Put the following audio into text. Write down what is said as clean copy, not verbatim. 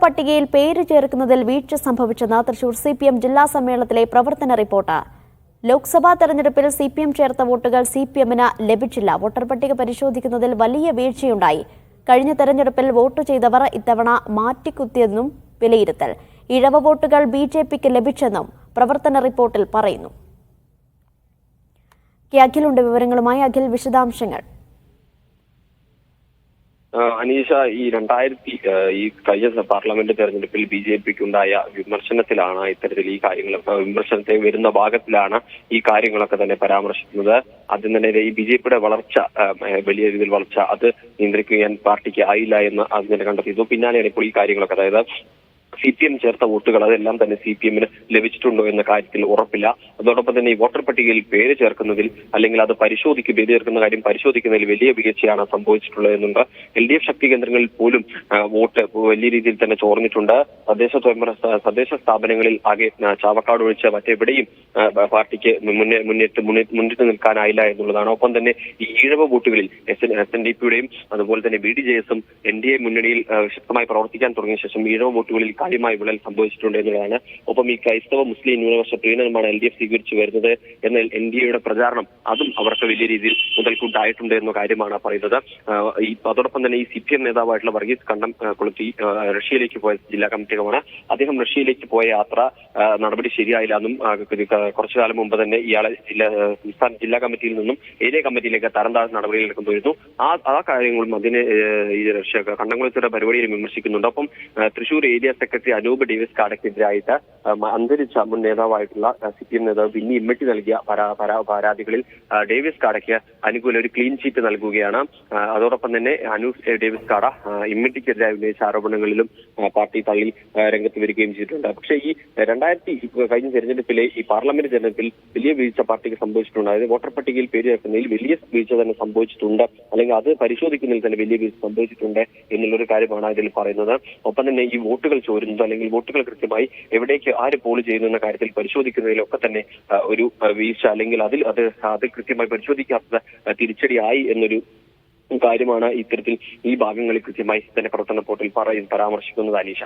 പട്ടികയിൽ പേര് ചേർക്കുന്നതിൽ വീഴ്ച സംഭവിച്ചെന്ന് തൃശൂർ CPM ജില്ലാ സമ്മേളനത്തിലെ പ്രവർത്തന റിപ്പോർട്ട്. ലോക്സഭാ തെരഞ്ഞെടുപ്പിൽ CPM ചേർത്ത വോട്ടുകൾ CPMന് ലഭിച്ചില്ല. വോട്ടർ പട്ടിക പരിശോധിക്കുന്നതിൽ വലിയ വീഴ്ചയുണ്ടായി. കഴിഞ്ഞ തെരഞ്ഞെടുപ്പിൽ വോട്ട് ചെയ്തവർ ഇത്തവണ മാറ്റിക്കുത്തിയെന്നും വിലയിരുത്തൽ. ഇഴവ വോട്ടുകൾ BJPക്ക് ലഭിച്ചെന്നും പ്രവർത്തന റിപ്പോർട്ടിൽ പറയുന്നു. അഖിലുണ്ട് വിവരങ്ങളുമായി. അഖിൽ, വിശദാംശങ്ങൾ. അനീഷ, ഈ കഴിഞ്ഞ പാർലമെന്റ് തെരഞ്ഞെടുപ്പിൽ BJPക്കുണ്ടായ വിമർശനത്തിലാണ് ഇത്തരത്തിൽ ഈ കാര്യങ്ങൾ, വിമർശനത്തെ വരുന്ന ഭാഗത്തിലാണ് ഈ കാര്യങ്ങളൊക്കെ തന്നെ പരാമർശിക്കുന്നത്. ആദ്യം തന്നെ ഈ BJPയുടെ വളർച്ച, വലിയ രീതിയിൽ വളർച്ച, അത് നിയന്ത്രിക്കാൻ പാർട്ടിക്ക് ആയില്ല എന്ന് അതിനെ കണ്ടെത്തിയതു. പിന്നാലെയാണ് ഇപ്പോൾ ഈ കാര്യങ്ങളൊക്കെ, അതായത് CPM ചേർത്ത വോട്ടുകൾ അതെല്ലാം തന്നെ CPMന് ലഭിച്ചിട്ടുണ്ടോ എന്ന കാര്യത്തിൽ ഉറപ്പില്ല. അതോടൊപ്പം തന്നെ ഈ വോട്ടർ പട്ടികയിൽ പേര് ചേർക്കുന്നതിൽ, അല്ലെങ്കിൽ അത് പേര് ചേർക്കുന്ന കാര്യം പരിശോധിക്കുന്നതിൽ വലിയ വീഴ്ചയാണ് സംഭവിച്ചിട്ടുള്ളത് എന്നുണ്ട്. LDF ശക്തി കേന്ദ്രങ്ങളിൽ പോലും വോട്ട് വലിയ രീതിയിൽ തന്നെ ചോർന്നിട്ടുണ്ട്. തദ്ദേശ സ്ഥാപനങ്ങളിൽ ആകെ ചാവക്കാട് ഒഴിച്ച് മറ്റെവിടെയും പാർട്ടിക്ക് മുന്നിട്ട് നിൽക്കാനായില്ല എന്നുള്ളതാണ്. ഒപ്പം തന്നെ ഈ ഈഴവ വോട്ടുകളിൽ SNDPയുടെയും അതുപോലെ തന്നെ BDJS-ഉം NDA മുന്നണിയിൽ ശക്തമായി പ്രവർത്തിക്കാൻ തുടങ്ങിയ ശേഷം ഈഴവ വോട്ടുകളിൽ കാര്യമായ വിള്ളൽ സംഭവിച്ചിട്ടുണ്ട് എന്നുള്ളതാണ്. ഒപ്പം ഈ ക്രൈസ്തവ മുസ്ലിം ന്യൂനപക്ഷ പ്രീണനമാണ് LDF സ്വീകരിച്ചു വരുന്നത് എന്നാൽ NDAയുടെ പ്രചാരണം അതും അവർക്ക് വലിയ രീതിയിൽ മുതൽക്കൂട്ടായിട്ടുണ്ട് എന്ന കാര്യമാണ് പറയുന്നത്. അതോടൊപ്പം തന്നെ ഈ CPM നേതാവായിട്ടുള്ള വർഗീസ് കണ്ടംകുളത്തി റഷ്യയിലേക്ക് പോയ ജില്ലാ കമ്മിറ്റി അംഗമാണ്. അദ്ദേഹം റഷ്യയിലേക്ക് പോയ യാത്ര നടപടി ശരിയായില്ല എന്നും കുറച്ചു കാലം മുമ്പ് തന്നെ ഇയാളെ സംസ്ഥാന ജില്ലാ കമ്മിറ്റിയിൽ നിന്നും ഏരിയ കമ്മിറ്റിയിലേക്ക് തരംതാഴ്ന്ന നടപടികൾ കൊണ്ടുവരുന്നു. ആ കാര്യങ്ങളും അതിന് ഈ കണ്ടംകുളത്തിയുടെ പരിപാടിയിൽ വിമർശിക്കുന്നുണ്ട്. ഒപ്പം Thrissur area secretary Anoop Davis കാടക്കെതിരായിട്ട് അന്തരിച്ച മുൻ നേതാവായിട്ടുള്ള CPM നേതാവ് ബിന്നി ഇമ്മട്ടി നൽകിയ പരാതികളിൽ ഡേവിസ് കാടയ്ക്ക് അനുകൂല ഒരു ക്ലീൻ ചീറ്റ് നൽകുകയാണ്. അതോടൊപ്പം തന്നെ അനൂപ് ഡേവിസ് കാട ഇമ്മട്ടിക്കെതിരായി ഉന്നയിച്ച ആരോപണങ്ങളിലും പാർട്ടി തള്ളി രംഗത്ത് വരികയും ചെയ്തിട്ടുണ്ട്. പക്ഷേ ഈ കഴിഞ്ഞ തെരഞ്ഞെടുപ്പിലെ ഈ പാർലമെന്റ് തെരഞ്ഞെടുപ്പിൽ വലിയ വീഴ്ച പാർട്ടിക്ക് സംഭവിച്ചിട്ടുണ്ട്. അതായത് വോട്ടർ പട്ടികയിൽ പേര് ചേർക്കുന്നതിൽ വലിയ വീഴ്ച തന്നെ സംഭവിച്ചിട്ടുണ്ട്, അല്ലെങ്കിൽ അത് പരിശോധിക്കുന്നതിൽ തന്നെ വലിയ വീഴ്ച സംഭവിച്ചിട്ടുണ്ട് എന്നുള്ളൊരു കാര്യമാണ് ഇതിൽ പറയുന്നത്. ഒപ്പം തന്നെ ഈ വോട്ടുകൾ ചോരുന്നത്, അല്ലെങ്കിൽ വോട്ടുകൾ കൃത്യമായി എവിടേക്ക് ആര് പോൾ ചെയ്യുന്നു എന്ന കാര്യത്തിൽ പരിശോധിക്കുന്നതിലൊക്കെ തന്നെ ഒരു വീഴ്ച, അല്ലെങ്കിൽ അത് കൃത്യമായി പരിശോധിക്കാത്തത് തിരിച്ചടിയായി എന്നൊരു കാര്യമാണ് ഇത്തരത്തിൽ ഈ ഭാഗങ്ങളിൽ കൃത്യമായി തന്നെ പ്രവർത്തന റിപ്പോർട്ടിൽ പരാമർശിക്കുന്നത്. അനീഷ.